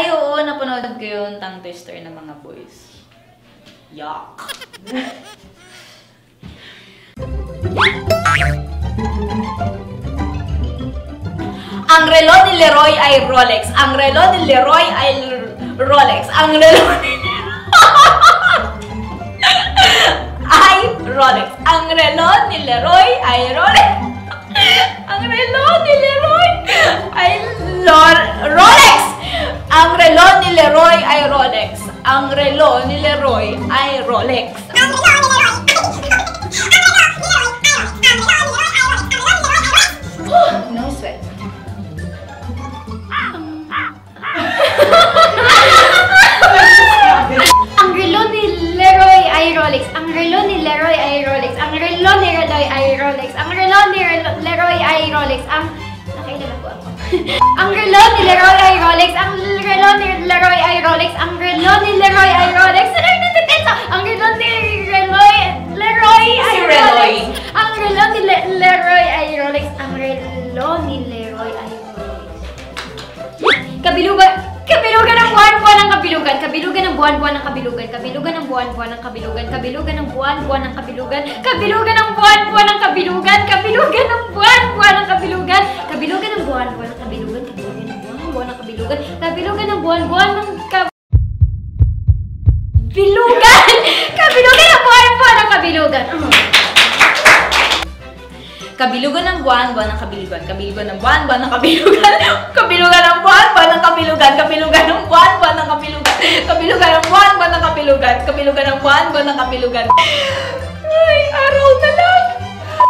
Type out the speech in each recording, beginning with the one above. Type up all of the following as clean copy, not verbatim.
Ay, oo, napanood ko yung tongue twister ng mga boys. Yuck! Ang relo ni Leroy ay Rolex. Ang relo ni Leroy ay Rolex. Ang relo ni ay Rolex. Ang relo ni Leroy ay Rolex. Ang relo ni Leroy ay Rolex. Ang relo ni Leroy ay Rolex. Ang relo ni Leroy ay Rolex. No sweat. Ang relo ni Leroy ay Rolex. Ang relo ni Leroy ay Rolex. Ang relo ni Leroy ay Rolex. Ang relo ni Leroy ay Rolex. Nakailan po ako. Ang relo ni Leroy ay Rolex. Ang relo ni Leroy ay Rolex. Ang relo ni Leroy ay Rolex. Ang relo ni Leroy ay Rolex. Ang relo ni Leroy ay Rolex. Ang relo ni Leroy ay Rolex. Kabilugan ng buwan-buwan ng kabilugan. Kabilugan ng buwan-buwan ng kabilugan. Kabilugan ng buwan-buwan ng kabilugan. Kabilugan ng buwan-buwan ng kabilugan. Kabilugan ng buwan-buwan ng kabilugan. Kabilugan ng buwan-buwan ng kabilugan. Kabilugan ng buwan-buwan ng kabilugan. Kabilugan ng buwan-buwan ng kabilugan. Kabilugan ng buwan-buwan ng kabilugan. Kabilugan ng buwan-buwan ng kabilugan. Kabilugan ng buwan-buwan ng kabilugan. Kabilugan ng buwan-buwan ng kabilugan. Kabilugan ng buwan-buwan ng kabilugan. Kabilugan ng buwan-buwan ng kabilugan. Kabilugan ng buwan-buwan ng kabilugan. Kabilugan ng buwan-buwan ng kabilugan. Ay, araw na lang.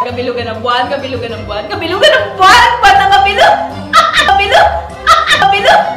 Kabilugan ng buwan, kabilugan ng buwan. Kabilugan ng buwan-buwan ng kabilugan. Kabilugan.